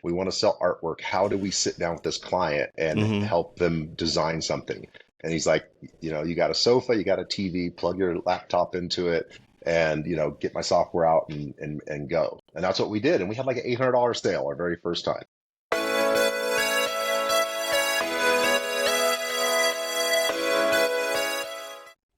We want to sell artwork. How do we sit down with this client and Hmm. help them design something? And he's like, you got a sofa, you got a TV, plug your laptop into it, and get my software out and go. And that's what we did. And we had like an $800 sale our very first time.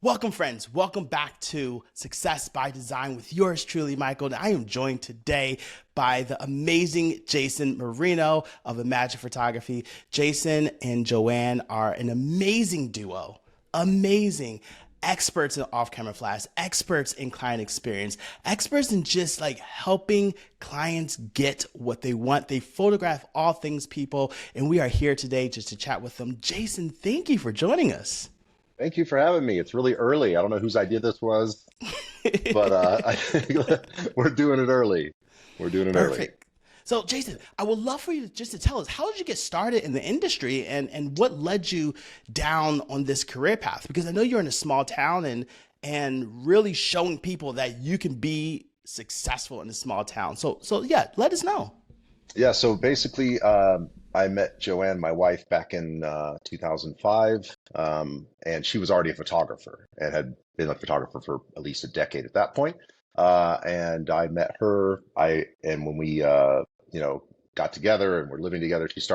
Welcome, friends. Welcome back to Success by Design with yours truly, Michael. And I am joined today by the amazing Jason Marino of Imagine Photography. Jason and Joanne are an amazing duo. Amazing. Experts in off-camera flash, experts in client experience, experts in just like helping clients get what they want. They photograph all things people, and we are here today just to chat with them. Jason, thank you for joining us. Thank you for having me. It's really early. I don't know whose idea this was, but I think we're doing it early. We're doing it early. Perfect. So, Jason, I would love for you just to tell us, how did you get started in the industry, and what led you down on this career path? Because I know you're in a small town, and really showing people that you can be successful in a small town. So yeah, let us know. Yeah, so basically, I met Joanne, my wife, back in 2005, and she was already a photographer and had been a photographer for at least a decade at that point. And I met her. And when we, got together and we're living together, she'd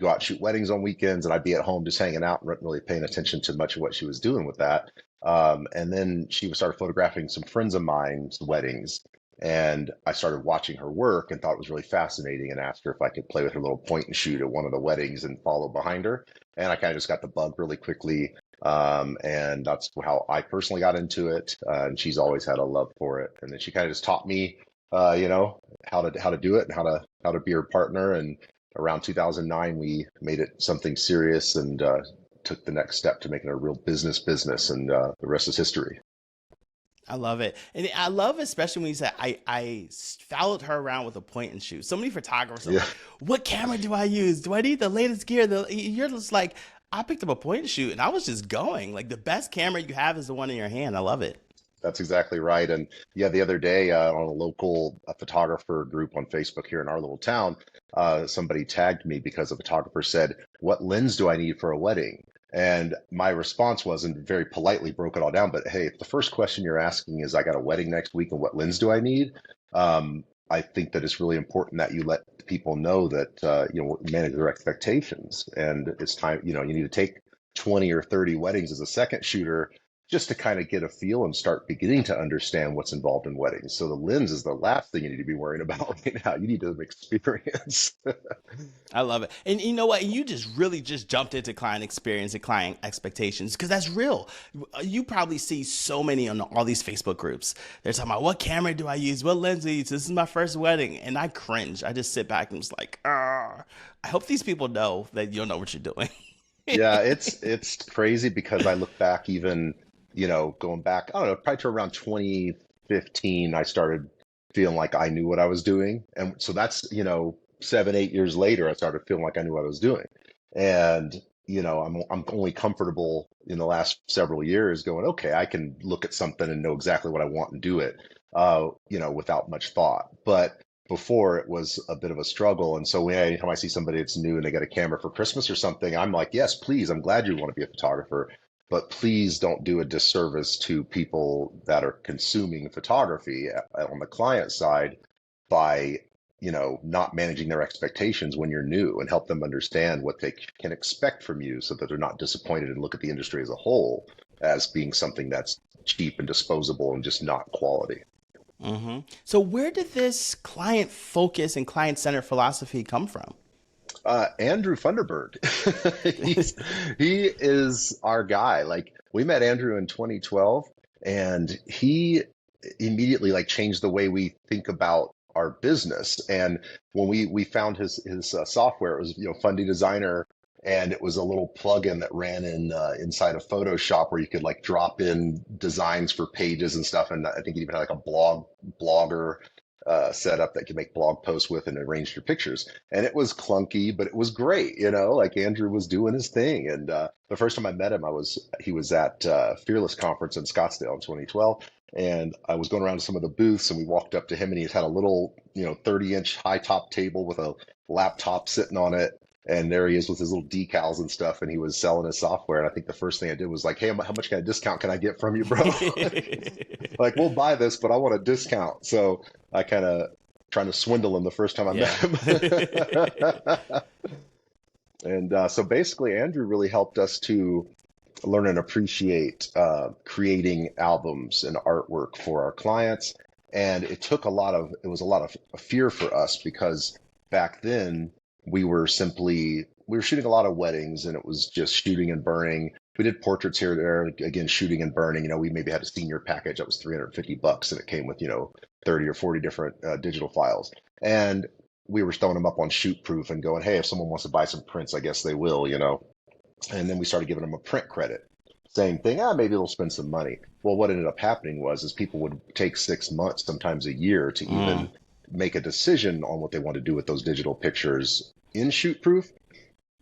go out and shoot weddings on weekends, and I'd be at home just hanging out and not really paying attention to much of what she was doing with that. And then she started photographing some friends of mine's weddings. And I started watching her work and thought it was really fascinating and asked her if I could play with her little point and shoot at one of the weddings and follow behind her. And I kind of just got the bug really quickly. And that's how I personally got into it. And she's always had a love for it. And then she kind of just taught me, how to do it and how to be her partner. And around 2009, we made it something serious and took the next step to making it a real business. And the rest is history. I love it. And I love, especially when you said, I followed her around with a point and shoot. So many photographers are Yeah. like, what camera do I use? Do I need the latest gear? You're just like, I picked up a point and shoot and I was just going. Like, the best camera you have is the one in your hand. I love it. That's exactly right. And yeah, the other day on a local photographer group on Facebook here in our little town, somebody tagged me because a photographer said, "What lens do I need for a wedding?" And my response wasn't very politely broke it all down, but hey, if the first question you're asking is, "I got a wedding next week and what lens do I need?" I think that it's really important that you let people know that, manage their expectations. And it's time, you need to take 20 or 30 weddings as a second shooter just to kind of get a feel and start beginning to understand what's involved in weddings. So the lens is the last thing you need to be worrying about right now. You need to experience. I love it. And you know what? You just really just jumped into client experience and client expectations, because that's real. You probably see so many on all these Facebook groups. They're talking about, what camera do I use? What lens do I use? This is my first wedding. And I cringe. I just sit back and just like, ah. I hope these people know that you don't know what you're doing. Yeah, it's crazy because I look back even, going back, I don't know, probably to around 2015, I started feeling like I knew what I was doing. And so that's, 7, 8 years later, I started feeling like I knew what I was doing. And, I'm only comfortable in the last several years going, okay, I can look at something and know exactly what I want and do it, without much thought. But before it was a bit of a struggle. And so anytime I see somebody that's new and they get a camera for Christmas or something, I'm like, yes, please, I'm glad you want to be a photographer, but please don't do a disservice to people that are consuming photography on the client side by, not managing their expectations when you're new, and help them understand what they can expect from you so that they're not disappointed and look at the industry as a whole as being something that's cheap and disposable and just not quality. So where did this client focus and client centered philosophy come from? Andrew Funderburg. He is our guy. Like, we met Andrew in 2012, and he immediately like changed the way we think about our business. And when we found his software, it was Fundy Designer, and it was a little plugin that ran inside of Photoshop where you could like drop in designs for pages and stuff. And I think it even had like a blogger setup that could make blog posts with and arrange your pictures. And it was clunky, but it was great. Like Andrew was doing his thing. And the first time I met him, he was at Fearless Conference in Scottsdale in 2012. And I was going around to some of the booths, and we walked up to him, and he had a little, 30-inch high top table with a laptop sitting on it. And there he is with his little decals and stuff, and he was selling his software. And I think the first thing I did was like, "Hey, how much kind of discount can I get from you, bro?" Like, we'll buy this, but I want a discount. So I kind of trying to swindle him the first time I met Yeah. him. And so basically, Andrew really helped us to learn and appreciate creating albums and artwork for our clients. And it was a lot of fear for us because back then we were shooting a lot of weddings and it was just shooting and burning. We did portraits here and there, again, shooting and burning. We maybe had a senior package that was $350 and it came with, 30 or 40 different digital files. And we were throwing them up on shoot proof and going, hey, if someone wants to buy some prints, I guess they will. And then we started giving them a print credit. Same thing, maybe they'll spend some money. Well, what ended up happening was is people would take 6 months, sometimes a year, to even Mm. make a decision on what they want to do with those digital pictures in shoot proof.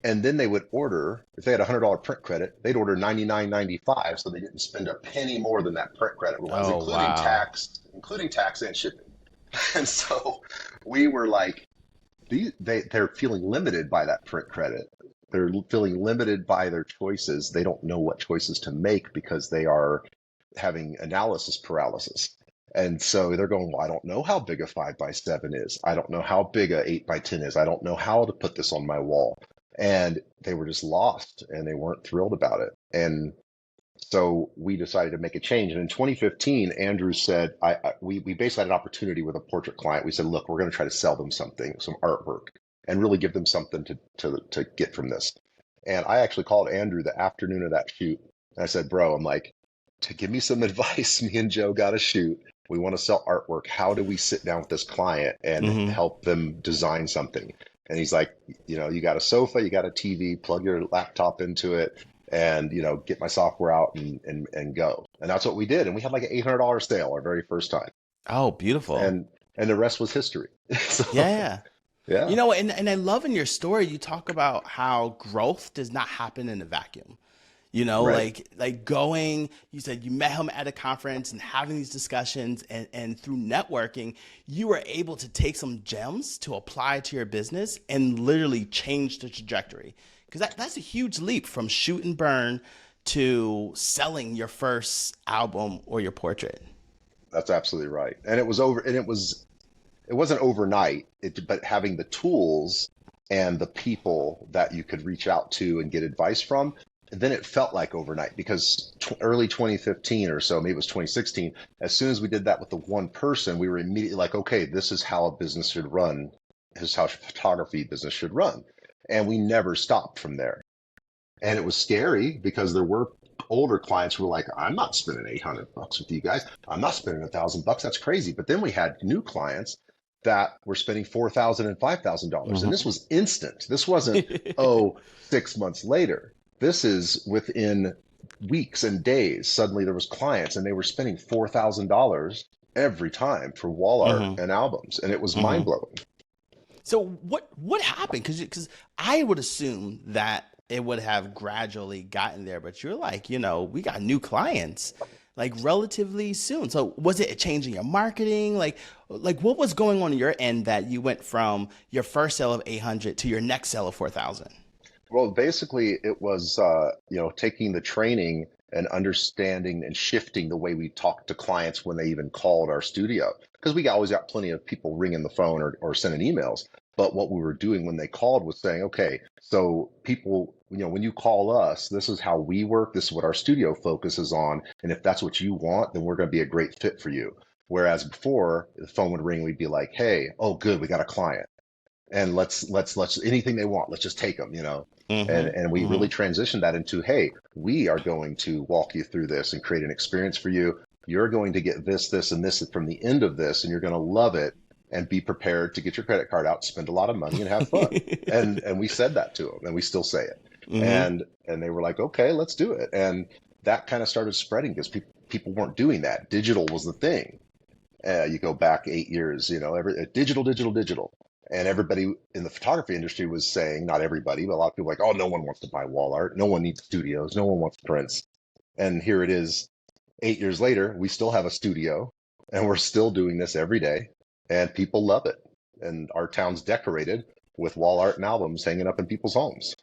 And then they would order, if they had a $100 print credit, they'd order 99.95, so they didn't spend a penny more than that print credit was, Oh, wow. including tax and shipping. And so we were like, they're feeling limited by that print credit. They're feeling limited by their choices. They don't know what choices to make because they are having analysis paralysis. And so they're going, well, I don't know how big a 5x7 is. I don't know how big a 8x10 is. I don't know how to put this on my wall. And they were just lost and they weren't thrilled about it. And so we decided to make a change. And in 2015, Andrew said, we basically had an opportunity with a portrait client. We said, look, we're going to try to sell them something, some artwork, and really give them something to get from this. And I actually called Andrew the afternoon of that shoot. And I said, bro, I'm like, to give me some advice. Me and Joe got a shoot. We want to sell artwork. How do we sit down with this client and Hmm. help them design something? And he's like, you got a sofa, you got a TV, plug your laptop into it, and get my software out and go. And that's what we did. And we had like an $800 sale our very first time. Oh, beautiful. And the rest was history. So Yeah. yeah, And I love in your story, you talk about how growth does not happen in a vacuum. right. Like going, you said you met him at a conference and having these discussions and through networking, you were able to take some gems to apply to your business and literally change the trajectory. Because that's a huge leap from shoot and burn to selling your first album or your portrait. That's absolutely right. And it wasn't overnight, but having the tools and the people that you could reach out to and get advice from, then it felt like overnight because early 2015 or so, maybe it was 2016, as soon as we did that with the one person, we were immediately like, okay, this is how a business should run. This is how a photography business should run. And we never stopped from there. And it was scary because there were older clients who were like, I'm not spending $800 with you guys. I'm not spending $1,000. That's crazy. But then we had new clients that were spending $4,000 and $5,000. And this Hmm. was instant. This wasn't, oh, 6 months later. This is within weeks and days. Suddenly there was clients and they were spending $4,000 every time for wall art Hmm. and albums. And it was mind Hmm. blowing. So what happened? Because I would assume that it would have gradually gotten there, but you're like, we got new clients like relatively soon. So was it a change in your marketing? Like what was going on your end that you went from your first sale of 800 to your next sale of 4,000? Well, basically, it was taking the training and understanding and shifting the way we talked to clients when they even called our studio. Because we always got plenty of people ringing the phone or sending emails. But what we were doing when they called was saying, okay, so people, when you call us, this is how we work. This is what our studio focuses on. And if that's what you want, then we're going to be a great fit for you. Whereas before, the phone would ring, we'd be like, hey, oh, good, we got a client and let's anything they want, let's just take them. and Mm-hmm. and we really Mm-hmm. transitioned that into, hey, we are going to walk you through this and create an experience for you. You're going to get this and this from the end of this, and you're going to love it, and be prepared to get your credit card out, spend a lot of money, and have fun. And we said that to them, and we still say it. Mm-hmm. And they were like, okay, let's do it. And that kind of started spreading because people weren't doing that. Digital was the thing. You go back 8 years, digital. And everybody in the photography industry was saying, not everybody, but a lot of people were like, oh, no one wants to buy wall art. No one needs studios. No one wants prints. And here it is. 8 years later, we still have a studio and we're still doing this every day, and people love it. And our town's decorated with wall art and albums hanging up in people's homes.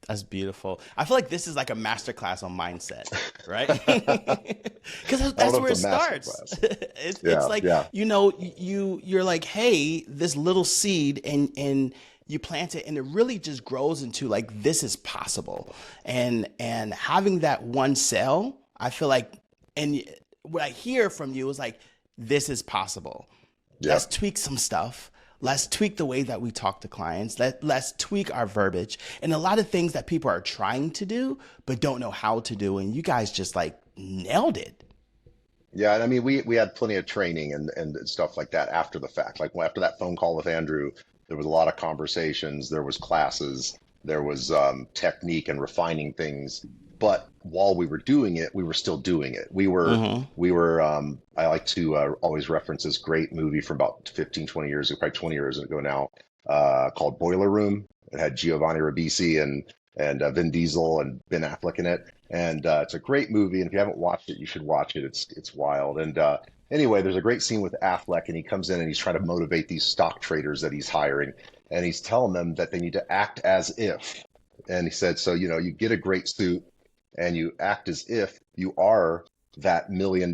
That's beautiful. I feel like this is like a masterclass on mindset, right? Because I don't that's know if where it's it a master starts. class. It's Yeah, like, yeah, you're like, hey, this little seed, and you plant it, and it really just grows into like, this is possible. And having that one sale, I feel like, and what I hear from you is like, this is possible. yeah. Let's tweak some stuff. Let's tweak the way that we talk to clients. Let's tweak our verbiage and a lot of things that people are trying to do but don't know how to do. And you guys just like nailed it. Yeah, and I mean, we had plenty of training and stuff like that after the fact. Like after that phone call with Andrew, there was a lot of conversations, there was classes, there was technique and refining things. But while we were doing it, we were still doing it. Mm-hmm. We were. I like to always reference this great movie from about 15, 20 years ago, probably 20 years ago now, called Boiler Room. It had Giovanni Ribisi and Vin Diesel and Ben Affleck in it. And it's a great movie. And if you haven't watched it, you should watch it. It's wild. And anyway, there's a great scene with Affleck, and he comes in and he's trying to motivate these stock traders that he's hiring, and he's telling them that they need to act as if. And he said, so you get a great suit, and you act as if you are that $1 million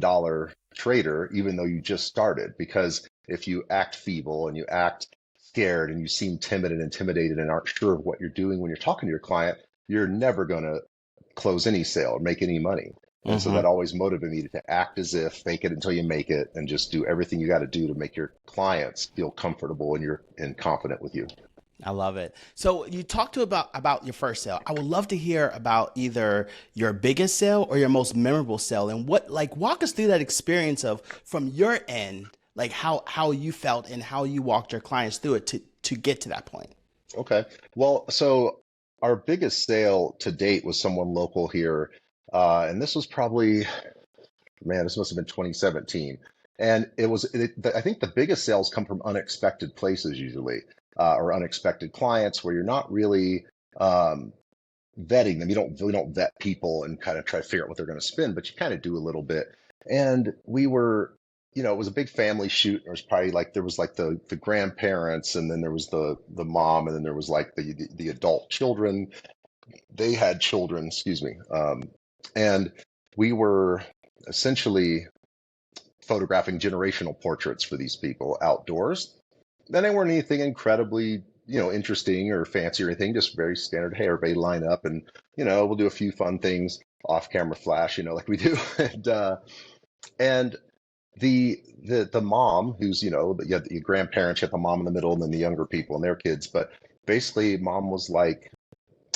trader, even though you just started. Because if you act feeble and you act scared and you seem timid and intimidated and aren't sure of what you're doing when you're talking to your client, you're never going to close any sale or make any money. And so that Mm-hmm. always motivated me to act as if, fake it until you make it, and just do everything you got to do to make your clients feel comfortable and confident with you. I love it. So you talked to about your first sale. I would love to hear about either your biggest sale or your most memorable sale, and what, like, walk us through that experience of from your end, like how you felt and how you walked your clients through it to get to that point. Okay. Well, so our biggest sale to date was someone local here. And this was probably, man, this must have been 2017. And I think the biggest sales come from unexpected places usually, or unexpected clients where you're not really um, vetting them. We don't vet people and kind of try to figure out what they're going to spend, but you kind of do a little bit. And we were, it was a big family shoot. There was probably like there was like the grandparents, and then there was the mom, and then there was like the adult children. They had children, excuse me. And we were essentially photographing generational portraits for these people outdoors. Then they weren't anything incredibly, interesting or fancy or anything, just very standard. Hey, everybody line up, and, we'll do a few fun things off camera flash, like we do. And the mom who's, you have the grandparents, you have the mom in the middle, and then the younger people and their kids. But basically, mom was like,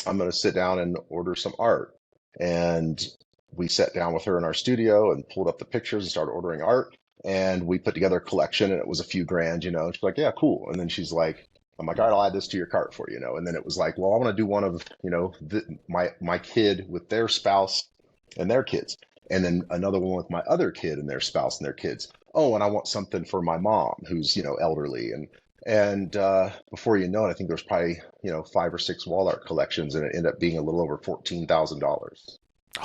I'm going to sit down and order some art. And we sat down with her in our studio and pulled up the pictures and started ordering art. And we put together a collection, and it was a few grand, And she's like, yeah, cool. And then she's like, I'm like, all right, I'll add this to your cart for you, And then it was like, well, I want to do one of, my kid with their spouse and their kids. And then another one with my other kid and their spouse and their kids. Oh, and I want something for my mom who's, elderly. And before you know it, I think there's probably, 5 or 6 wall art collections, and it ended up being a little over $14,000.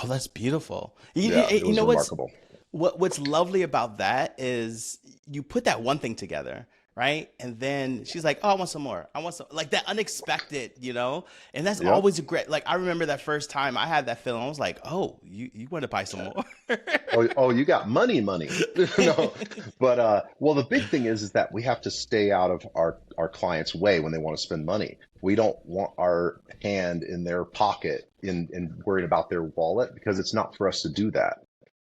Oh, that's beautiful. Yeah, it You was know remarkable. what's lovely about that is you put that one thing together, right? And then she's like, "Oh, I want some more. I want some," like that unexpected, And that's Yep. always a great. Like I remember that first time I had that feeling. I was like, "Oh, you want to buy some more?" Oh, you got money. No, but well, the big thing is that we have to stay out of our clients' way when they want to spend money. We don't want our hand in their pocket in worried about their wallet, because it's not for us to do that.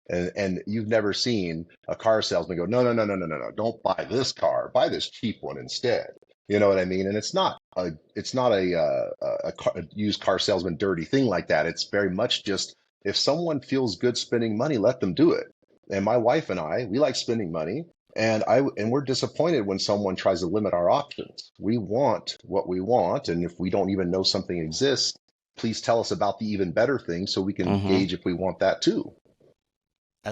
And you've never seen a car salesman go, no, no, no, no, no, no, no, don't buy this car, buy this cheap one instead. You know what I mean? And it's not a used car salesman dirty thing like that. It's very much just, if someone feels good spending money, let them do it. And my wife and I, we like spending money, and we're disappointed when someone tries to limit our options. We want what we want, and if we don't even know something exists, please tell us about the even better thing so we can Hmm. gauge if we want that too.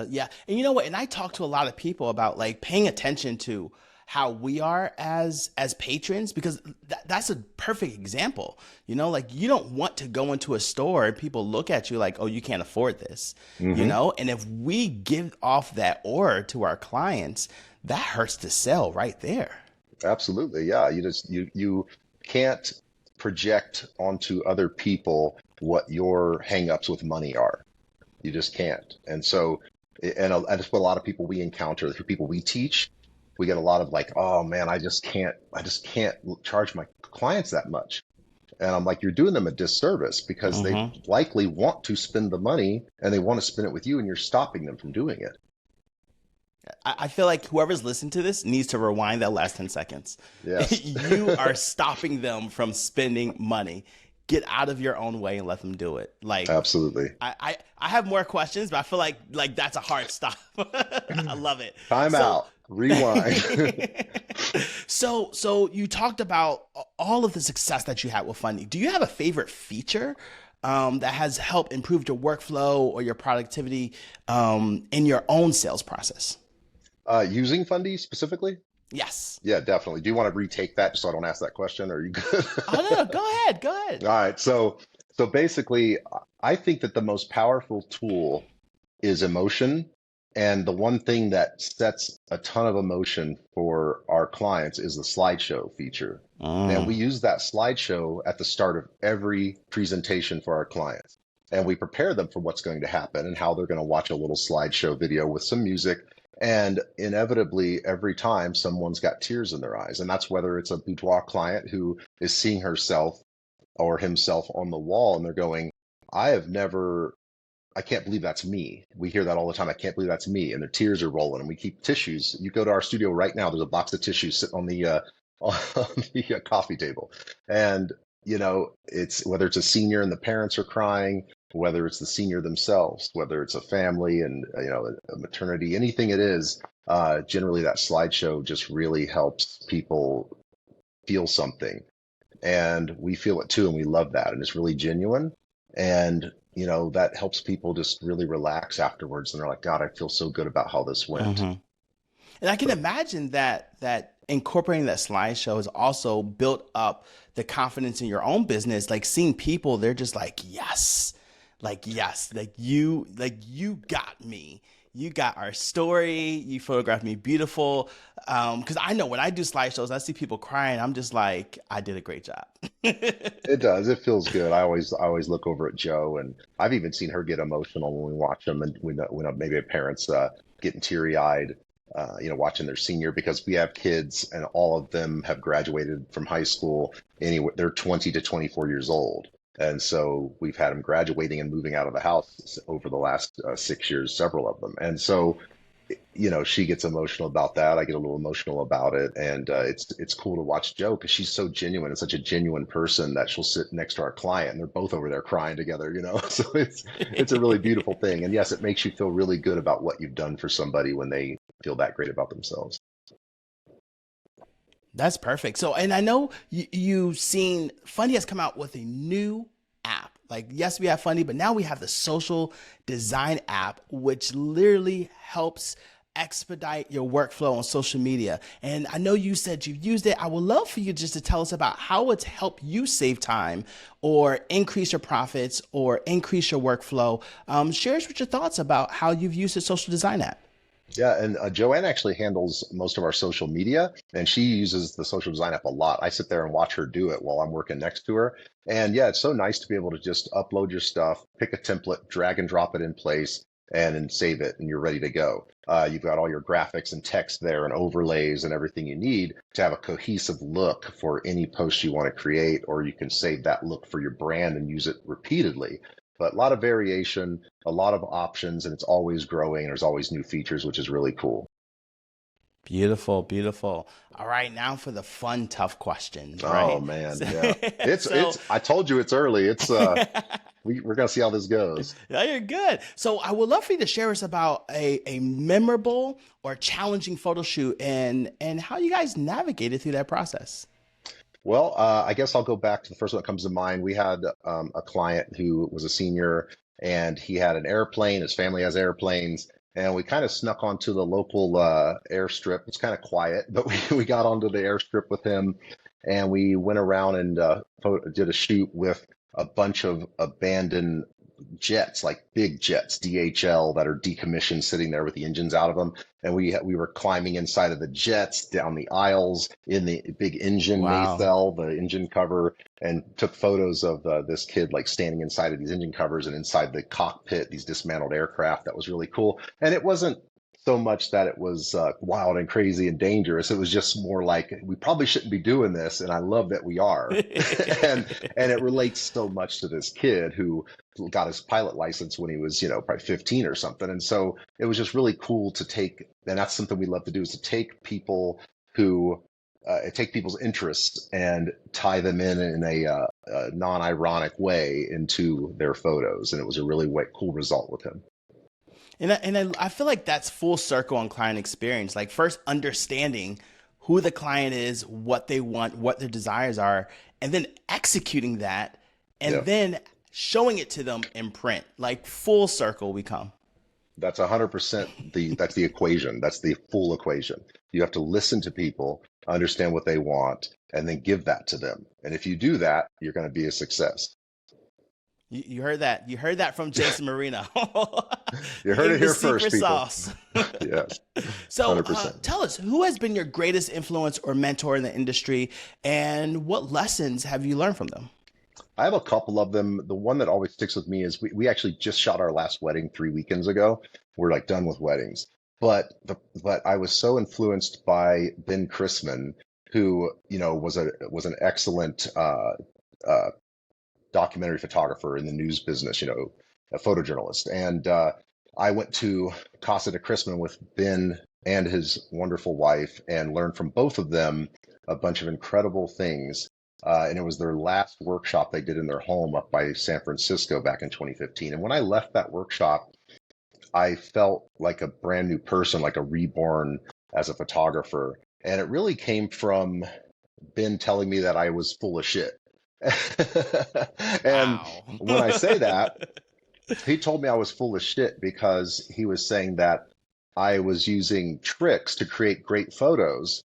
Yeah. And you know what? And I talk to a lot of people about like paying attention to how we are as patrons, because that's a perfect example. Like you don't want to go into a store and people look at you like, oh, you can't afford this, Hmm. and if we give off that aura to our clients, that hurts to sell right there. Absolutely. Yeah. You can't project onto other people what your hangups with money are. You just can't. And so, and that's what a lot of people we encounter, the people we teach, we get a lot of like, oh man, I just can't charge my clients that much. And I'm like, you're doing them a disservice because they Hmm. likely want to spend the money and they want to spend it with you, and you're stopping them from doing it. I feel like whoever's listening to this needs to rewind that last 10 seconds. Yes, You are stopping them from spending money. Get out of your own way and let them do it. Like, absolutely. I have more questions, but I feel like that's a hard stop. I love it. Time So out, rewind. so you talked about all of the success that you had with Fundy. Do you have a favorite feature that has helped improve your workflow or your productivity in your own sales process? Using Fundy specifically? Yes. Yeah, definitely. Do you want to retake that just so I don't ask that question? Or are you good? Oh no, no, go ahead, go ahead. All right. So basically, I think that the most powerful tool is emotion. And the one thing that sets a ton of emotion for our clients is the slideshow feature. Man, Mm, we use that slideshow at the start of every presentation for our clients. And we prepare them for what's going to happen and how they're going to watch a little slideshow video with some music. And inevitably, every time someone's got tears in their eyes. And that's whether it's a boudoir client who is seeing herself or himself on the wall and they're going, I have never I can't believe that's me. We hear that all the time. I can't believe that's me. And their tears are rolling. And we keep tissues. You go to our studio right now, there's a box of tissues sitting on the on the coffee table. And it's whether it's a senior and the parents are crying, whether it's the senior themselves, whether it's a family and a maternity, anything it is, generally that slideshow just really helps people feel something, and we feel it too, and we love that, and it's really genuine, and that helps people just really relax afterwards, and they're like, God, I feel so good about how this went. hmm. And I can So imagine that incorporating that slideshow has also built up the confidence in your own business. Like seeing people, they're just like yes, like you got me. You got our story. You photographed me beautiful. Because I know when I do slideshows, I see people crying. I'm just like, I did a great job. it does, it feels good. I always look over at Joe, and I've even seen her get emotional when we watch them, and we know maybe a parents getting teary-eyed, watching their senior, because we have kids and all of them have graduated from high school. Anyway, they're 20 to 24 years old. And so we've had them graduating and moving out of the house over the last 6 years, several of them. And so, she gets emotional about that. I get a little emotional about it, and it's cool to watch Joe because she's so genuine and such a genuine person that she'll sit next to our client, and they're both over there crying together. So it's a really beautiful thing. And yes, it makes you feel really good about what you've done for somebody when they feel that great about themselves. That's perfect. So, and I know you've seen Fundy has come out with a new app. Like, yes, we have Fundy, but now we have the social design app, which literally helps expedite your workflow on social media. And I know you said you've used it. I would love for you just to tell us about how it's helped you save time or increase your profits or increase your workflow. Share us with your thoughts about how you've used the social design app. Yeah, and Joanne actually handles most of our social media, and she uses the social design app a lot. I sit there and watch her do it while I'm working next to her. And yeah, it's so nice to be able to just upload your stuff, pick a template, drag and drop it in place, and then save it, and you're ready to go. You've got all your graphics and text there and overlays and everything you need to have a cohesive look for any post you want to create, or you can save that look for your brand and use it repeatedly. But a lot of variation, a lot of options, and it's always growing. There's always new features, which is really cool. Beautiful, beautiful. All right, now for the fun, tough questions, Oh right? man, So, yeah. It's so it's I told you it's early. It's we're gonna see how this goes. yeah, you're good. So I would love for you to share us about a memorable or challenging photo shoot and how you guys navigated through that process. Well, I guess I'll go back to the first one that comes to mind. We had a client who was a senior, and he had an airplane. His family has airplanes, and we kind of snuck onto the local airstrip. It's kind of quiet, but we got onto the airstrip with him, and we went around and did a shoot with a bunch of abandoned jets, like big jets, DHL, that are decommissioned, sitting there with the engines out of them. And we were climbing inside of the jets, down the aisles, in the big engine Wow. nacelle, the engine cover, and took photos of this kid like standing inside of these engine covers and inside the cockpit, these dismantled aircraft. That was really cool. And it wasn't so much that it was wild and crazy and dangerous. It was just more like we probably shouldn't be doing this, and I love that we are. and and it relates so much to this kid who got his pilot license when he was, probably 15 or something. And so it was just really cool to take, and that's something we love to do, is to take people who take people's interests and tie them in a non-ironic way into their photos. And it was a really cool result with him. And I feel like that's full circle on client experience. Like first understanding who the client is, what they want, what their desires are, and then executing that, Yeah. and then showing it to them in print. Like full circle we come. That's 100% that's the equation. That's the full equation. You have to listen to people, understand what they want, and then give that to them. And if you do that, you're going to be a success. You heard that. You heard that from Jason Marino. You He heard gave it you the here first, secret people. sauce. Yes, So 100%. tell us, who has been your greatest influence or mentor in the industry, and what lessons have you learned from them? I have a couple of them. The one that always sticks with me is we actually just shot our last wedding 3 weekends ago. We're like done with weddings. But I was so influenced by Ben Chrisman, who, was an excellent uh, documentary photographer in the news business, a photojournalist. And I went to Casa de Chrisman with Ben and his wonderful wife and learned from both of them a bunch of incredible things. And it was their last workshop they did in their home up by San Francisco back in 2015. And when I left that workshop, I felt like a brand new person, like a reborn as a photographer. And it really came from Ben telling me that I was full of shit. And Wow. when I say that, he told me I was full of shit because he was saying that I was using tricks to create great photos,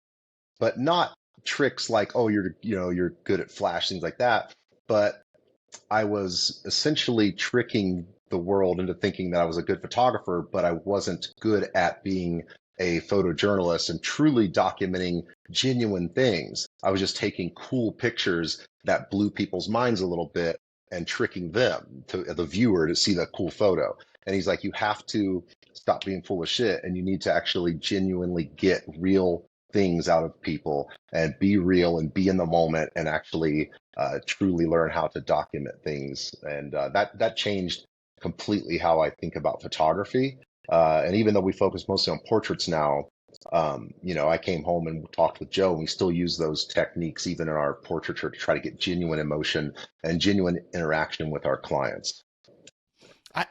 but not tricks like, oh, you're good at flash, things like that. But I was essentially tricking the world into thinking that I was a good photographer, but I wasn't good at being a photojournalist and truly documenting genuine things. I was just taking cool pictures that blew people's minds a little bit and tricking them, to the viewer, to see the cool photo. And he's like, you have to stop being full of shit, and you need to actually genuinely get real things out of people and be real and be in the moment and actually truly learn how to document things. And that changed completely how I think about photography. And even though we focus mostly on portraits now, I came home and talked with Joe, and we still use those techniques even in our portraiture to try to get genuine emotion and genuine interaction with our clients. I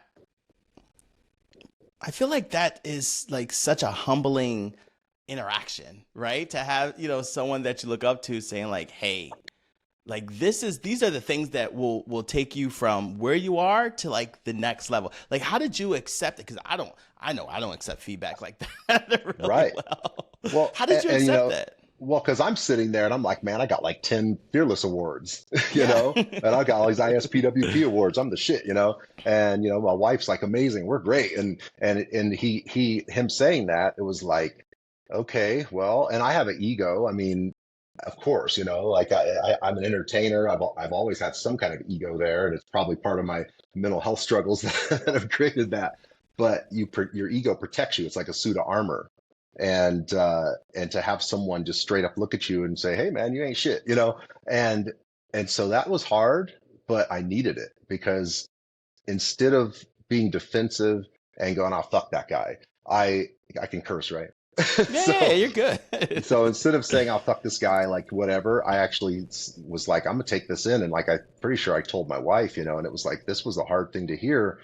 I feel like that is like such a humbling interaction, right? To have, someone that you look up to saying like, "Hey, like these are the things that will take you from where you are to like the next level." Like, how did you accept it? Because I know I don't accept feedback like that really Right. well. Well, How did you and, accept that? well, because I'm sitting there and I'm like, man, I got like 10 Fearless Awards, Yeah. and I got all these ISPWP awards. I'm the shit. And my wife's like, amazing, we're great. And him saying that, it was like, okay, well, and I have an ego. I mean, of course, like I'm an entertainer. I've always had some kind of ego there, and it's probably part of my mental health struggles that have created that. But your ego protects you. It's like a suit of armor, and to have someone just straight up look at you and say, "Hey, man, you ain't shit," and and so that was hard, but I needed it because instead of being defensive and going, "Oh, fuck that guy," I can curse, right? Yeah, yeah, yeah, So you're good. so instead of saying, "I'll fuck this guy," like whatever, I actually was like, "I'm gonna take this in," and like I'm pretty sure I told my wife, and it was like this was a hard thing to hear,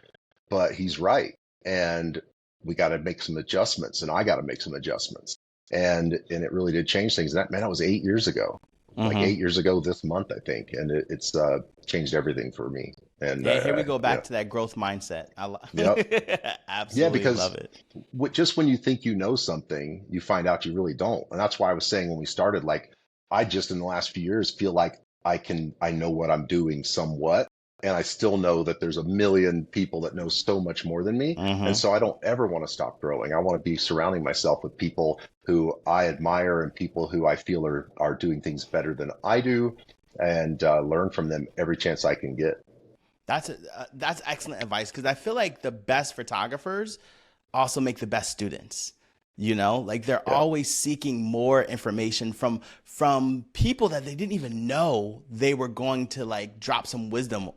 but he's right, and we got to make some adjustments, and I got to make some adjustments, and it really did change things. And that, man, that was 8 years ago. like Mm-hmm. 8 years ago this month, I think, and it's changed everything for me. And Yeah, here we go yeah, back to that growth mindset. yep, yeah, Absolutely love because it. just when you think you know something, you find out you really don't. And that's why I was saying when we started, like, I just in the last few years feel like I know what I'm doing somewhat. And I still know that there's a million people that know so much more than me. And Mm-hmm. so I don't ever want to stop growing. I want to be surrounding myself with people who I admire and people who I feel are doing things better than I do, and learn from them every chance I can get. That's excellent advice because I feel like the best photographers also make the best students. You know, like they're Yeah. always seeking more information from people that they didn't even know they were going to like drop some wisdom,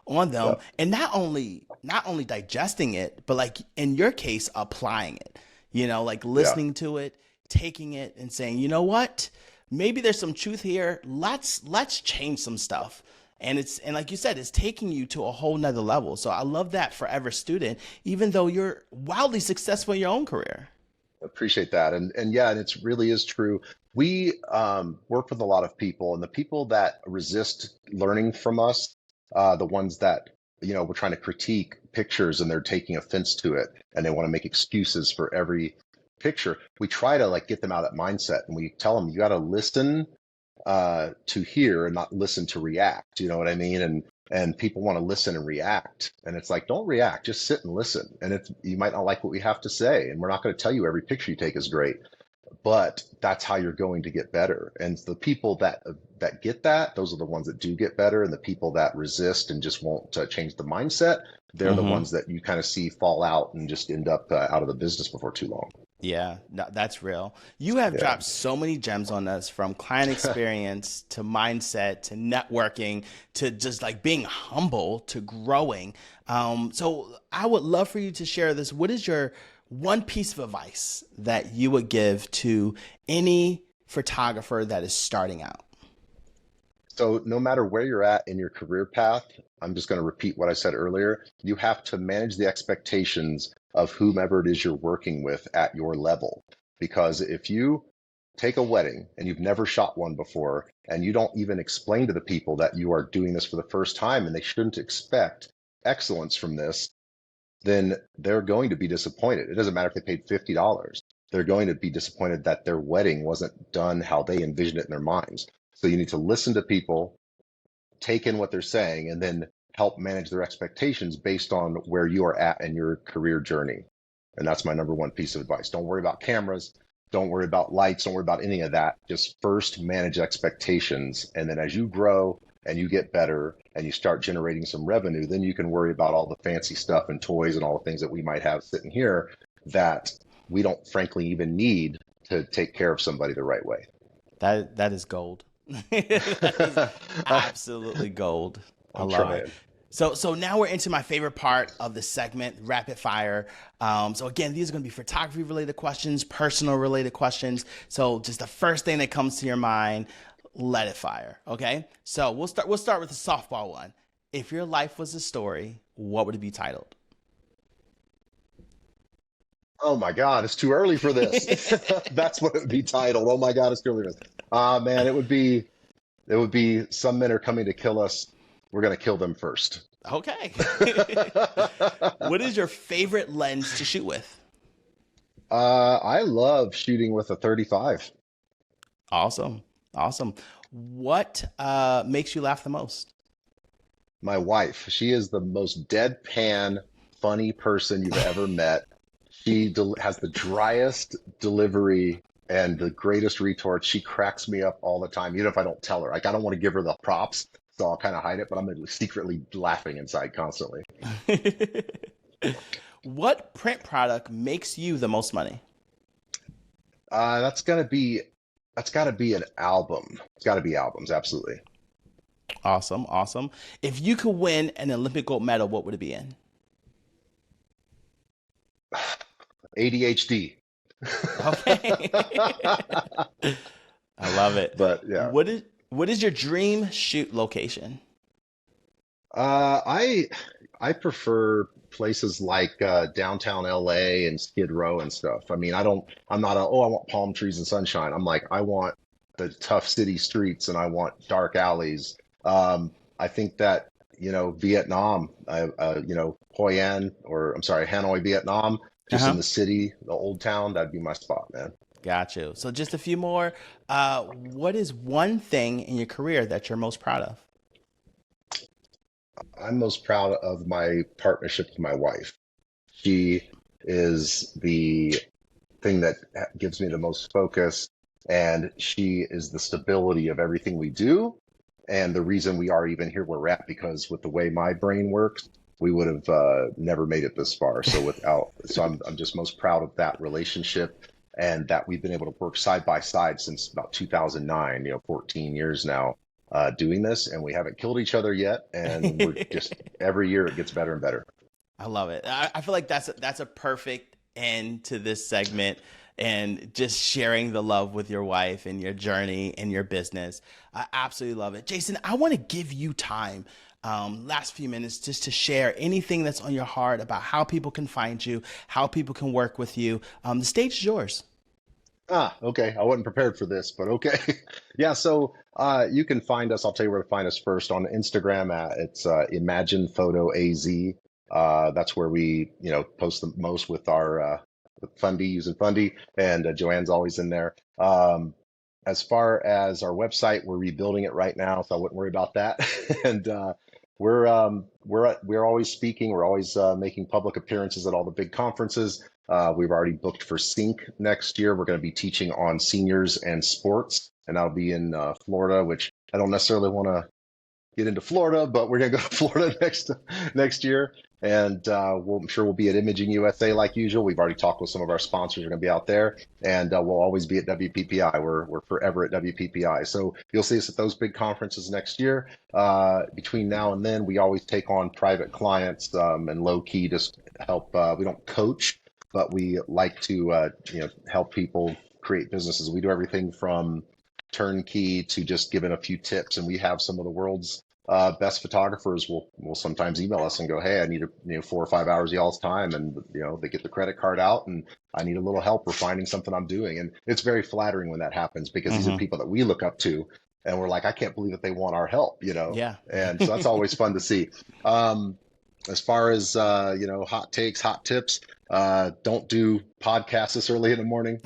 on them, Yeah. and not only digesting it, but like in your case, applying it. Like Yeah. listening to it, taking it, and saying, you know what, maybe there's some truth here. Let's change some stuff. And like you said, it's taking you to a whole nother level. So I love that forever student, even though you're wildly successful in your own career. Appreciate that. And yeah, and it's really is true. We work with a lot of people, and the people that resist learning from us, the ones that, we're trying to critique pictures and they're taking offense to it and they want to make excuses for every picture, we try to like get them out of that mindset, and we tell them you got to listen to hear and not listen to react. You know what I mean? And people want to listen and react, and it's like, don't react, just sit and listen. And if you might not like what we have to say, and we're not going to tell you every picture you take is great, but that's how you're going to get better. And the people that get that, those are the ones that do get better. And the people that resist and just won't change the mindset, they're the Mm-hmm. ones that you kind of see fall out and just end up out of the business before too long. Yeah, no, that's real. You have Yeah. dropped so many gems on us from client experience to mindset to networking to just like being humble to growing. So I would love for you to share this. What is your one piece of advice that you would give to any photographer that is starting out? So no matter where you're at in your career path, I'm just going to repeat what I said earlier. You have to manage the expectations of whomever it is you're working with at your level. Because if you take a wedding and you've never shot one before, and you don't even explain to the people that you are doing this for the first time and they shouldn't expect excellence from this, then they're going to be disappointed. It doesn't matter if they paid $50. They're going to be disappointed that their wedding wasn't done how they envisioned it in their minds. So you need to listen to people, take in what they're saying, and then help manage their expectations based on where you are at in your career journey. And that's my number one piece of advice. Don't worry about cameras. Don't worry about lights. Don't worry about any of that. Just first manage expectations. And then as you grow and you get better and you start generating some revenue, then you can worry about all the fancy stuff and toys and all the things that we might have sitting here that we don't frankly even need to take care of somebody the right way. That is gold. That is absolutely gold. I I'm love it. trying. So now we're into my favorite part of the segment, rapid fire. So again, these are going to be photography related questions, personal related questions. So just the first thing that comes to your mind, let it fire. Okay. So we'll start with the softball one. If your life was a story, what would it be titled? Oh my God, it's too early for this. That's what it would be titled. Oh my God, it's too early for this. Man, it would be some men are coming to kill us. We're gonna kill them first. Okay. What is your favorite lens to shoot with? I love shooting with a 35. Awesome. Awesome. What makes you laugh the most? My wife, she is the most deadpan, funny person you've ever met. She has the driest delivery and the greatest retorts. She cracks me up all the time, even if I don't tell her. Like, I don't want to give her the props, so I'll kind of hide it, but I'm secretly laughing inside constantly. What print product makes you the most money? Uh, that's gonna be that's got to be an album. It's got to be albums, absolutely. Awesome. Awesome. If you could win an Olympic gold medal, what would it be in? ADHD. Okay. I love it. But yeah, What is your dream shoot location? I prefer places like downtown LA and Skid Row and stuff. I mean, I'm not I want palm trees and sunshine. I'm like, I want the tough city streets and I want dark alleys. I think that, Vietnam, Hoi An, or I'm sorry, Hanoi, Vietnam, just in Uh-huh. the city, the old town, that'd be my spot, man. Got you. So just a few more. What is one thing in your career that you're most proud of? I'm most proud of my partnership with my wife. She is the thing that gives me the most focus, and she is the stability of everything we do. And the reason we are even here where we're at, because with the way my brain works, we would have never made it this far. So I'm just most proud of that relationship and that we've been able to work side by side since about 2009, 14 years now doing this, and we haven't killed each other yet. And we're just every year it gets better and better. I love it. I feel like that's a perfect end to this segment, and just sharing the love with your wife and your journey and your business. I absolutely love it. Jason, I want to give you time, last few minutes, just to share anything that's on your heart about how people can find you, how people can work with you. The stage is yours. Okay. I wasn't prepared for this, but okay. Yeah, so you can find us. I'll tell you where to find us first on Instagram at it's Imagine Photo AZ. That's where we, post the most with our with Fundy using Fundy, and Joanne's always in there. As far as our website, we're rebuilding it right now, so I wouldn't worry about that. And we're always speaking. We're always making public appearances at all the big conferences. We've already booked for Sync next year. We're going to be teaching on seniors and sports, and I'll be in Florida, which I don't necessarily want to get into Florida, but we're gonna go to Florida next year, and I'm sure we'll be at Imaging USA like usual. We've already talked with some of our sponsors. We're gonna be out there, and we'll always be at WPPI. We're forever at WPPI, so you'll see us at those big conferences next year. Between now and then, we always take on private clients and low key just help. We don't coach, but we like to help people create businesses. We do everything from turnkey to just giving a few tips. And we have some of the world's best photographers will sometimes email us and go, "Hey, I need 4 or 5 hours of y'all's time," and they get the credit card out, and I need a little help refining something I'm doing. And it's very flattering when that happens because these are Hmm. people that we look up to, and we're like, I can't believe that they want our help. Yeah. And so that's always fun to see. Um, as far as hot takes, hot tips, don't do podcasts this early in the morning.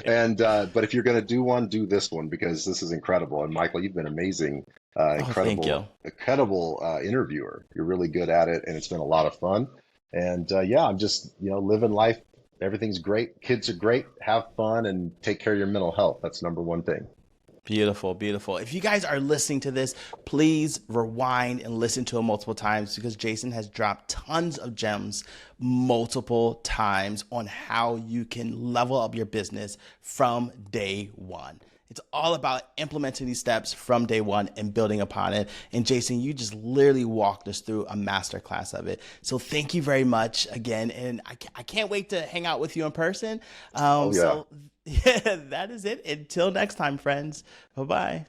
And but if you're going to do one, do this one because this is incredible. And Michael, you've been amazing, Oh, thank you. incredible interviewer. You're really good at it, and it's been a lot of fun. And yeah, I'm just living life. Everything's great. Kids are great. Have fun and take care of your mental health. That's number one thing. Beautiful, beautiful. If you guys are listening to this, please rewind and listen to it multiple times because Jason has dropped tons of gems multiple times on how you can level up your business from day one. It's all about implementing these steps from day one and building upon it. And Jason, you just literally walked us through a masterclass of it. So thank you very much again. And I can't wait to hang out with you in person. Oh yeah. So yeah, that is it. Until next time, friends. Bye bye.